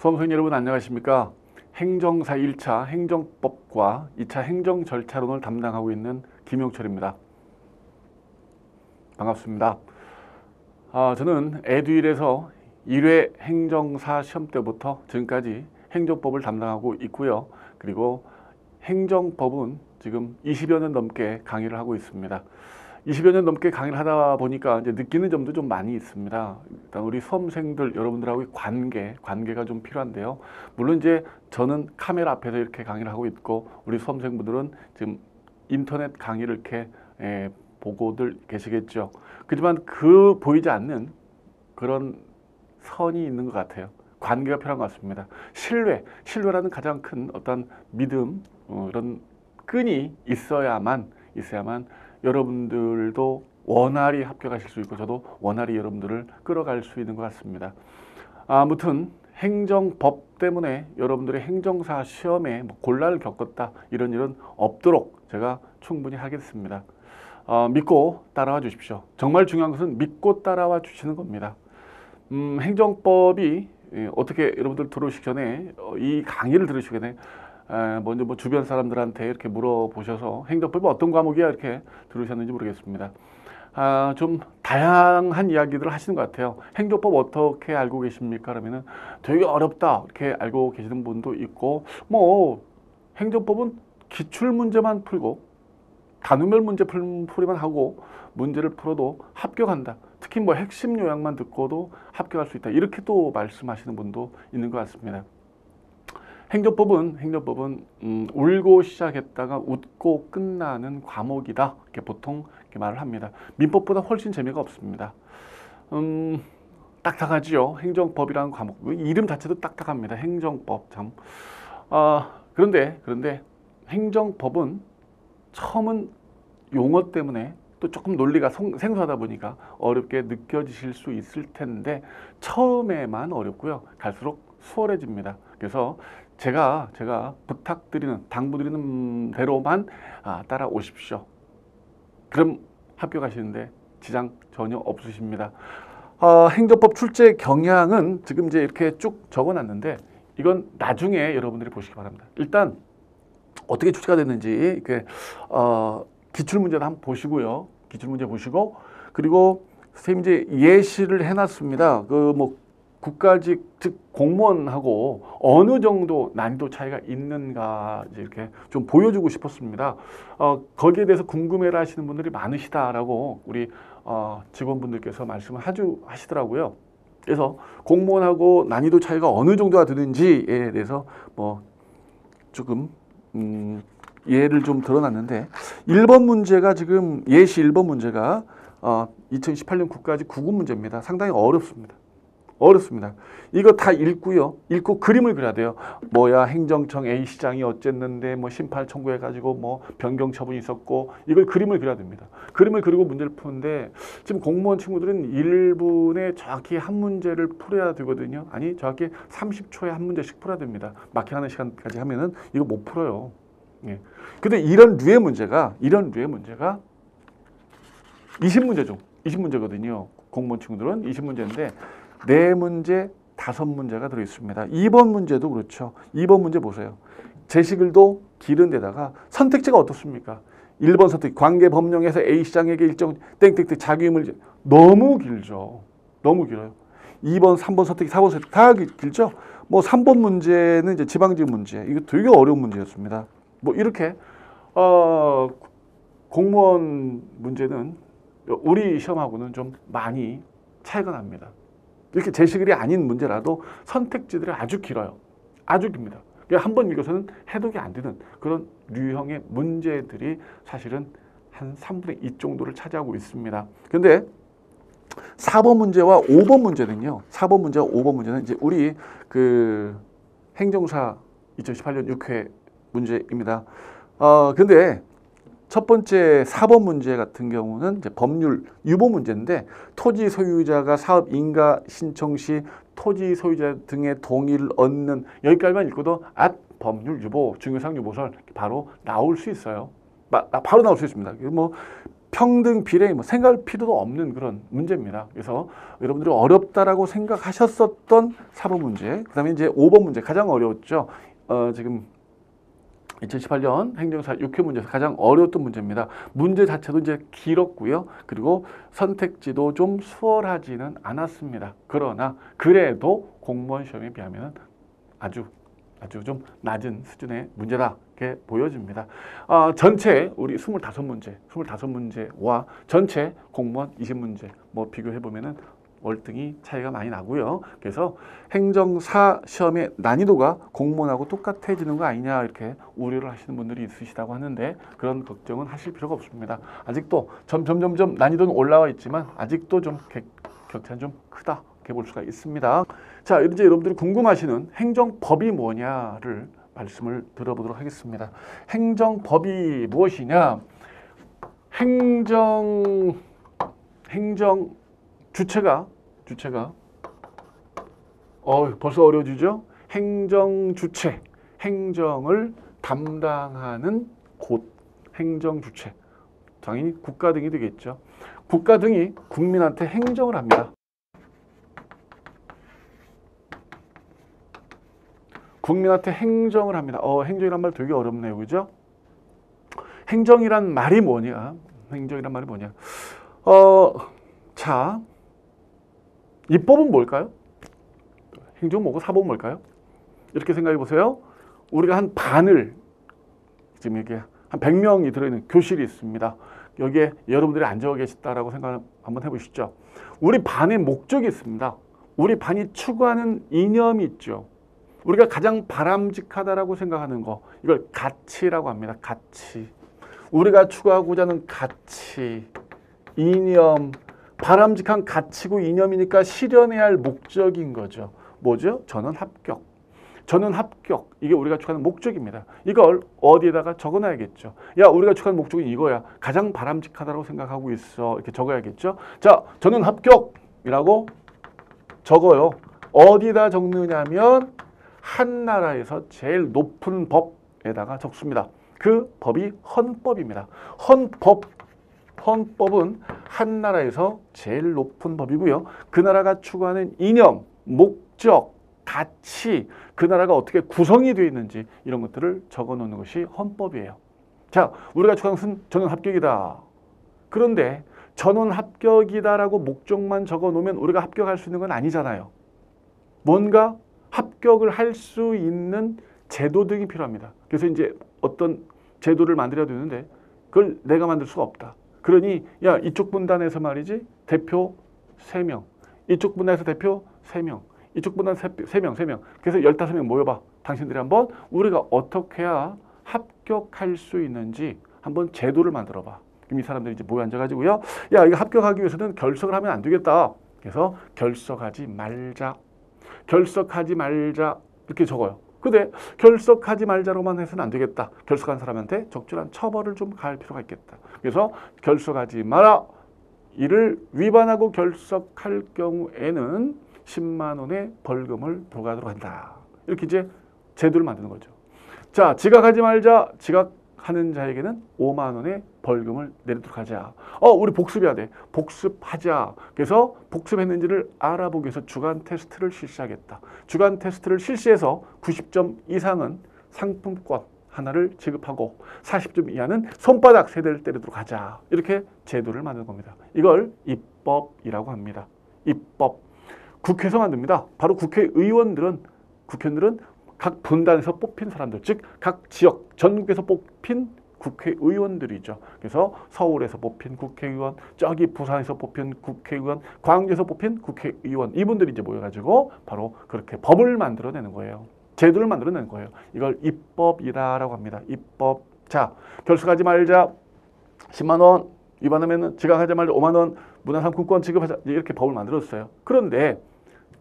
수험생 여러분 안녕하십니까? 행정사 1차 행정법과 2차 행정절차론을 담당하고 있는 김용철입니다. 반갑습니다. 저는 에듀윌에서 1회 행정사 시험 때부터 지금까지 행정법을 담당하고 있고요. 그리고 행정법은 지금 20여 년 넘게 강의를 하고 있습니다. 20여 년 넘게 강의를 하다 보니까 이제 느끼는 점도 좀 많이 있습니다. 일단 우리 수험생들 여러분들하고의 관계가 좀 필요한데요. 물론 이제 저는 카메라 앞에서 이렇게 강의를 하고 있고 우리 수험생분들은 지금 인터넷 강의를 이렇게 보고들 계시겠죠. 그렇지만 그 보이지 않는 그런 선이 있는 것 같아요. 관계가 필요한 것 같습니다. 신뢰라는 가장 큰 어떤 믿음, 이런 끈이 있어야만 여러분들도 원활히 합격하실 수 있고 저도 원활히 여러분들을 끌어갈 수 있는 것 같습니다. 아무튼 행정법 때문에 여러분들의 행정사 시험에 곤란을 겪었다 이런 일은 없도록 제가 충분히 하겠습니다. 믿고 따라와 주십시오. 정말 중요한 것은 믿고 따라와 주시는 겁니다. 행정법이 어떻게 여러분들 들어오시기 전에 이 강의를 들으시기 전에 먼저 주변 사람들한테 이렇게 물어보셔서 행정법이 어떤 과목이야 이렇게 들으셨는지 모르겠습니다. 좀 다양한 이야기들을 하시는 것 같아요. 행정법 어떻게 알고 계십니까? 그러면은 되게 어렵다 이렇게 알고 계시는 분도 있고 행정법은 기출 문제만 풀고 단원별 문제 풀이만 하고 문제를 풀어도 합격한다. 특히 핵심 요약만 듣고도 합격할 수 있다. 이렇게 또 말씀하시는 분도 있는 것 같습니다. 행정법은 울고 시작했다가 웃고 끝나는 과목이다. 이렇게 보통 이렇게 말을 합니다. 민법보다 훨씬 재미가 없습니다. 딱딱하지요. 행정법이라는 과목. 이름 자체도 딱딱합니다. 행정법 참. 그런데 행정법은 처음은 용어 때문에 또 조금 논리가 생소하다 보니까 어렵게 느껴지실 수 있을 텐데 처음에만 어렵고요. 갈수록 수월해집니다. 그래서 제가 당부드리는 대로만 따라오십시오. 그럼 합격하시는데 지장 전혀 없으십니다. 행정법 출제 경향은 지금 이제 이렇게 쭉 적어놨는데 이건 나중에 여러분들이 보시기 바랍니다. 일단 어떻게 출제가 됐는지 이렇게 기출문제도 한번 보시고요. 기출문제 보시고 그리고 선생님 이제 예시를 해놨습니다. 국가직 즉 공무원하고 어느 정도 난이도 차이가 있는가 이렇게 좀 보여주고 싶었습니다. 거기에 대해서 궁금해라 하시는 분들이 많으시다라고 우리 직원분들께서 말씀을 하시더라고요. 그래서 공무원하고 난이도 차이가 어느 정도가 되는지에 대해서 조금 예를 좀 들어놨는데 1번 문제가 지금 예시 1번 문제가 2018년 국가직 9급 문제입니다. 상당히 어렵습니다. 이거 다 읽고요. 읽고 그림을 그려야 돼요. 행정청 A시장이 어쨌는데 심판 청구해가지고 변경 처분이 있었고 이걸 그림을 그려야 됩니다. 그림을 그리고 문제를 푸는데 지금 공무원 친구들은 1분에 정확히 한 문제를 풀어야 되거든요. 아니 정확히 30초에 한 문제씩 풀어야 됩니다. 마킹하는 시간까지 하면은 이거 못 풀어요. 예. 근데 이런 류의 문제가 20문제거든요. 공무원 친구들은 20문제인데 4문제, 5문제가 들어있습니다. 2번 문제도 그렇죠. 2번 문제 보세요. 제시글도 길은 데다가 선택지가 어떻습니까? 1번 선택, 관계법령에서 A시장에게 일정 땡땡땡 자기의무를 너무 길죠. 너무 길어요. 2번, 3번 선택, 4번 선택 다 길죠. 3번 문제는 이제 지방직 문제. 이거 되게 어려운 문제였습니다. 이렇게 공무원 문제는 우리 시험하고는 좀 많이 차이가 납니다. 이렇게 제시글이 아닌 문제라도 선택지들이 아주 길어요. 아주 깁니다. 한번 읽어서는 해독이 안 되는 그런 류형의 문제들이 사실은 한 3분의 2 정도를 차지하고 있습니다. 그런데 4번 문제와 5번 문제는요. 4번 문제와 5번 문제는 이제 우리 행정사 2018년 6회 문제입니다. 근데 첫 번째 4번 문제 같은 경우는 이제 법률 유보 문제인데 토지 소유자가 사업 인가 신청 시 토지 소유자 등의 동의를 얻는 여기까지만 읽고도 법률 유보, 중요사항 유보설 바로 나올 수 있어요. 바로 나올 수 있습니다. 평등 비례 뭐 생각할 필요도 없는 그런 문제입니다. 그래서 여러분들이 어렵다라고 생각하셨었던 사법 문제, 그다음에 이제 5번 문제 가장 어려웠죠. 지금 2018년 행정사 6회 문제에서 가장 어려웠던 문제입니다. 문제 자체도 이제 길었고요. 그리고 선택지도 좀 수월하지는 않았습니다. 그러나 그래도 공무원 시험에 비하면 아주 좀 낮은 수준의 문제다. 이렇게 보여집니다. 전체 우리 25문제와 전체 공무원 20문제 뭐 비교해 보면은 월등히 차이가 많이 나고요. 그래서 행정사 시험의 난이도가 공무원하고 똑같아지는 거 아니냐 이렇게 우려를 하시는 분들이 있으시다고 하는데 그런 걱정은 하실 필요가 없습니다. 아직도 점점 난이도는 올라와 있지만 아직도 좀 격차는 좀 크다 이렇게 볼 수가 있습니다. 자, 이제 여러분들이 궁금하시는 행정법이 뭐냐를 말씀을 들어보도록 하겠습니다. 행정법이 무엇이냐? 행정 주체가 벌써 어려워지죠? 행정 주체, 행정을 담당하는 곳, 행정 주체. 당연히 국가 등이 되겠죠. 국가 등이 국민한테 행정을 합니다. 국민한테 행정을 합니다. 행정이란 말 되게 어렵네요. 그죠? 행정이란 말이 뭐냐? 행정이란 말이 뭐냐? 자, 입법은 뭘까요? 행정은 뭐고 사법은 뭘까요? 이렇게 생각해 보세요. 우리가 한 반을 지금 이게 한 100명이 들어있는 교실이 있습니다. 여기에 여러분들이 앉아 계시다라고 생각 한번 해보시죠. 우리 반의 목적이 있습니다. 우리 반이 추구하는 이념이 있죠. 우리가 가장 바람직하다라고 생각하는 거, 이걸 가치라고 합니다. 가치. 우리가 추구하고자 하는 가치, 이념, 바람직한 가치고 이념이니까 실현해야 할 목적인 거죠. 뭐죠? 전원 합격. 전원 합격. 이게 우리가 추구하는 목적입니다. 이걸 어디에다가 적어놔야겠죠. 야, 우리가 추구하는 목적은 이거야. 가장 바람직하다고 생각하고 있어. 이렇게 적어야겠죠. 자, 전원 합격이라고 적어요. 어디다 적느냐면 한 나라에서 제일 높은 법에다가 적습니다. 그 법이 헌법입니다. 헌법은 한 나라에서 제일 높은 법이고요. 그 나라가 추구하는 이념, 목적, 가치, 그 나라가 어떻게 구성이 되어 있는지 이런 것들을 적어 놓는 것이 헌법이에요. 자, 우리가 추구하는 것은 전원 합격이다. 그런데 전원 합격이다라고 목적만 적어 놓으면 우리가 합격할 수 있는 건 아니잖아요. 뭔가 합격을 할 수 있는 제도 등이 필요합니다. 그래서 이제 어떤 제도를 만들어야 되는데 그걸 내가 만들 수가 없다. 그러니 야, 이쪽 분단에서 말이지 대표 3명, 이쪽 분단에서 대표 3명, 이쪽 분단 3명. 그래서 15명 모여봐. 당신들이 한번 우리가 어떻게 해야 합격할 수 있는지 한번 제도를 만들어봐. 그럼 이 사람들이 이제 모여 앉아가지고요. 야, 이거 합격하기 위해서는 결석을 하면 안 되겠다. 그래서 결석하지 말자. 이렇게 적어요. 근데 결석하지 말자로만 해서는 안 되겠다. 결석한 사람한테 적절한 처벌을 좀 가할 필요가 있겠다. 그래서 결석하지 마라. 이를 위반하고 결석할 경우에는 10만 원의 벌금을 부과하도록 한다. 이렇게 이제 제도를 만드는 거죠. 자, 지각하지 말자. 지각하는 자에게는 5만 원의 벌금을 내리도록 하자. 우리 복습해야 돼. 복습하자. 그래서 복습했는지를 알아보기 위해서 주간 테스트를 실시하겠다. 주간 테스트를 실시해서 90점 이상은 상품권 하나를 지급하고 40점 이하는 손바닥 3대를 때리도록 하자. 이렇게 제도를 만드는 겁니다. 이걸 입법이라고 합니다. 입법. 국회에서 만듭니다. 바로 국회의원들은 각 분단에서 뽑힌 사람들, 즉 각 지역, 전국에서 뽑힌 국회의원들이죠. 그래서 서울에서 뽑힌 국회의원, 저기 부산에서 뽑힌 국회의원, 광주에서 뽑힌 국회의원, 이분들이 이제 모여가지고 바로 그렇게 법을 만들어내는 거예요. 제도를 만들어내는 거예요. 이걸 입법이라고 합니다. 입법. 자, 결석하지 말자. 10만 원. 위반하면 지각하지 말자. 5만 원. 문화상품권 지급하자. 이렇게 법을 만들었어요. 그런데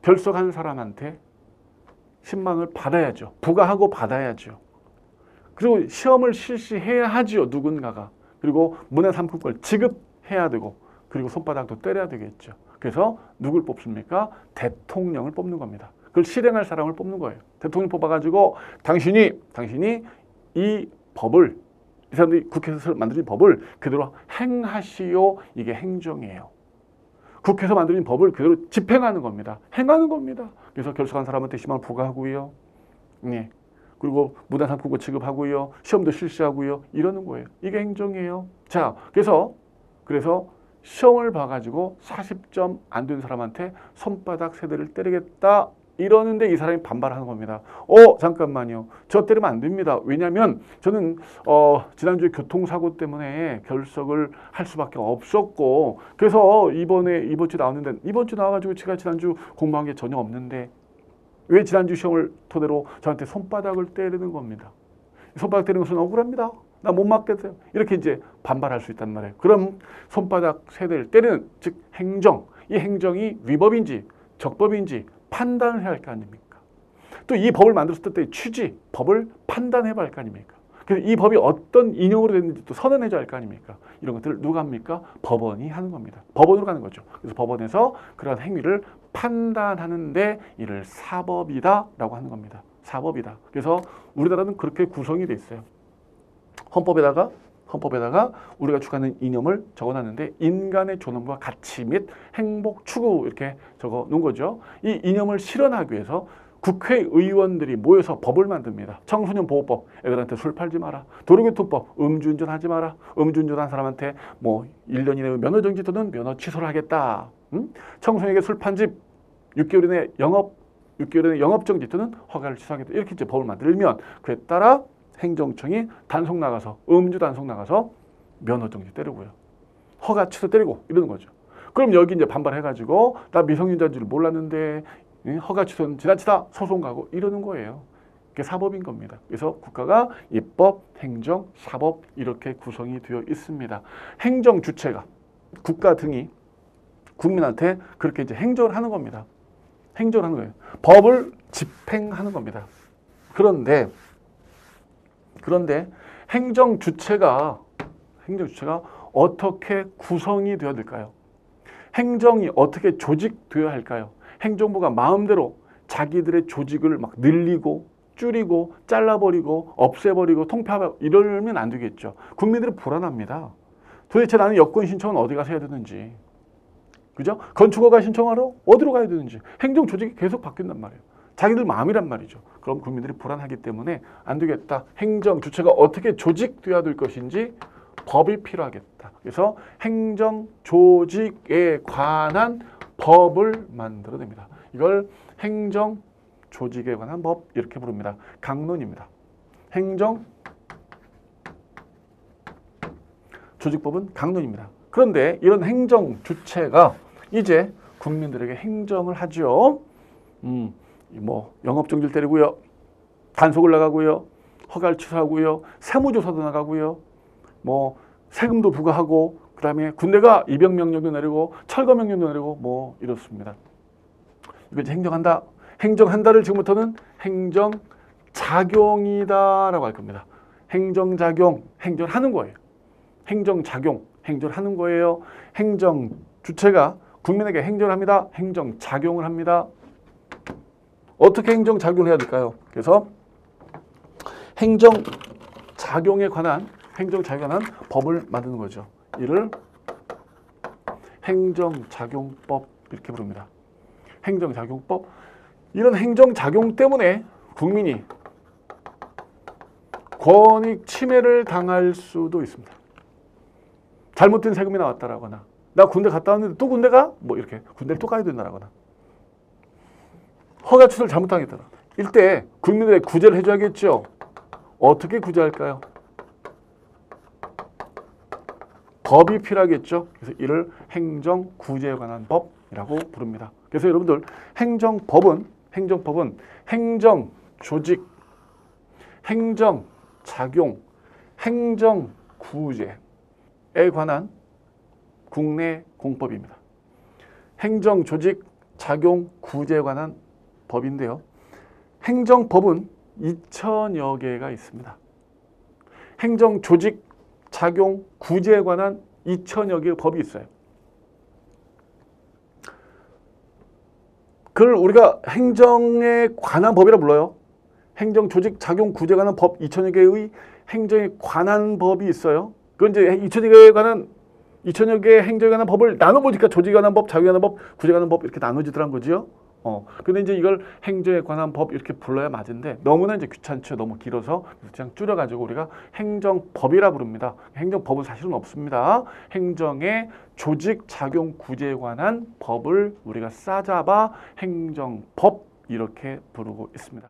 결석한 사람한테 10만 원을 받아야죠. 부과하고 받아야죠. 그리고 시험을 실시해야 하죠. 누군가가. 그리고 문화상품권을 지급해야 되고 그리고 손바닥도 때려야 되겠죠. 그래서 누굴 뽑습니까? 대통령을 뽑는 겁니다. 그걸 실행할 사람을 뽑는 거예요. 대통령 뽑아가지고 당신이 이 법을 이 사람들이 국회에서 만들어진 법을 그대로 행하시오. 이게 행정이에요. 국회에서 만들어진 법을 그대로 집행하는 겁니다. 행하는 겁니다. 그래서 결석한 사람한테 10만 원 부과하고요. 네. 그리고 무단상품권 취급하고요. 시험도 실시하고요. 이러는 거예요. 이게 행정이에요. 자, 그래서 시험을 봐가지고 40점 안 된 사람한테 손바닥 3대를 때리겠다. 이러는데 이 사람이 반발하는 겁니다. 잠깐만요. 저 때리면 안 됩니다. 왜냐하면 저는 지난주에 교통사고 때문에 결석을 할 수밖에 없었고, 그래서 이번 주 나왔는데, 이번 주 나와가지고 제가 지난주 공부한 게 전혀 없는데 왜 지난주 시험을 토대로 저한테 손바닥을 때리는 겁니다. 손바닥 때리는 것은 억울합니다. 나 못 맞겠어요. 이렇게 이제 반발할 수 있단 말이에요. 그럼 손바닥 3대를 때리는, 즉 행정, 이 행정이 위법인지 적법인지 판단을 해야 할 거 아닙니까? 또 이 법을 만들었을 때의 취지, 법을 판단해 봐야 할 거 아닙니까? 그래서 이 법이 어떤 인용으로 됐는지 또 선언해 줘야 할 거 아닙니까? 이런 것들을 누가 합니까? 법원이 하는 겁니다. 법원으로 가는 거죠. 그래서 법원에서 그런 행위를 판단하는데 이를 사법이다라고 하는 겁니다. 사법이다. 그래서 우리나라는 그렇게 구성이 돼 있어요. 헌법에다가 우리가 추구하는 이념을 적어놨는데 인간의 존엄과 가치 및 행복 추구 이렇게 적어 놓은 거죠. 이 이념을 실현하기 위해서 국회의원들이 모여서 법을 만듭니다. 청소년 보호법, 애들한테 술 팔지 마라. 도로교통법, 음주운전 하지 마라. 음주운전한 사람한테 뭐 1년 이내 면허 정지 또는 면허 취소를 하겠다. 청소년에게 술 판 집 6개월 이내 영업 정지 또는 허가를 취소하겠다. 이렇게 이제 법을 만들면 그에 따라 행정청이 단속 나가서 음주 단속 나가서 면허 정지 때리고요. 허가 취소 때리고 이러는 거죠. 그럼 여기 이제 반발해가지고 나 미성년자인 줄 몰랐는데 허가 취소는 지나치다 소송 가고 이러는 거예요. 그게 사법인 겁니다. 그래서 국가가 입법, 행정, 사법 이렇게 구성이 되어 있습니다. 행정 주체가 국가 등이 국민한테 그렇게 이제 행정을 하는 겁니다. 행정을 하는 거예요. 법을 집행하는 겁니다. 그런데 행정 주체가 어떻게 구성이 되어야 될까요? 행정이 어떻게 조직되어야 할까요? 행정부가 마음대로 자기들의 조직을 막 늘리고 줄이고 잘라버리고 없애버리고 통폐합하고 이러면 안 되겠죠. 국민들은 불안합니다. 도대체 나는 여권 신청은 어디 가서 해야 되는지, 그죠? 건축허가 신청하러 어디로 가야 되는지 행정 조직이 계속 바뀐단 말이에요. 자기들 마음이란 말이죠. 그럼 국민들이 불안하기 때문에 안 되겠다. 행정 주체가 어떻게 조직돼야 될 것인지 법이 필요하겠다. 그래서 행정 조직에 관한 법을 만들어냅니다. 이걸 행정 조직에 관한 법 이렇게 부릅니다. 강론입니다. 행정 조직법은 강론입니다. 그런데 이런 행정 주체가 이제 국민들에게 행정을 하죠. 뭐 영업정지를 때리고요, 단속을 나가고요, 허가를 취소하고요, 세무조사도 나가고요, 뭐 세금도 부과하고, 그 다음에 군대가 입영 명령도 내리고 철거 명령도 내리고 뭐 이렇습니다. 이거 이제 행정한다. 행정한다를 지금부터는 행정작용이다라고 할 겁니다. 행정작용, 행정하는 거예요. 행정작용, 행정하는 거예요. 행정 주체가 국민에게 행정을 합니다. 행정작용을 합니다. 어떻게 행정작용을 해야 될까요? 그래서 행정작용에 관한 법을 만드는 거죠. 이를 행정작용법 이렇게 부릅니다. 행정작용법. 이런 행정작용 때문에 국민이 권익 침해를 당할 수도 있습니다. 잘못된 세금이 나왔다라거나, 나 군대 갔다 왔는데 또 군대 가? 뭐 이렇게 군대를 또 가야 된다라거나, 허가 취소를 잘못하겠다. 이때 국민들의 구제를 해줘야겠죠. 어떻게 구제할까요? 법이 필요하겠죠. 그래서 이를 행정구제에 관한 법이라고 부릅니다. 그래서 여러분들 행정법은 행정조직, 행정작용, 행정구제에 관한 국내 공법입니다. 행정조직, 작용, 구제에 관한 법인데요. 행정법은 2000여 개가 있습니다. 행정조직, 작용, 구제에 관한 2000여 개의 법이 있어요. 그걸 우리가 행정에 관한 법이라 불러요. 행정조직, 작용, 구제에 관한 법 2000여 개의 행정에 관한 법이 있어요. 그건 이제 2000여 개의 행정에 관한 법을 나눠보니까 조직에 관한 법, 자유에 관한 법, 구제에 관한 법 이렇게 나눠지더란 거지요. 근데 이제 이걸 행정에 관한 법 이렇게 불러야 맞은데 너무나 이제 귀찮죠. 너무 길어서 그냥 줄여가지고 우리가 행정법이라 부릅니다. 행정법은 사실은 없습니다. 행정의 조직, 작용, 구제에 관한 법을 우리가 싸잡아 행정법 이렇게 부르고 있습니다.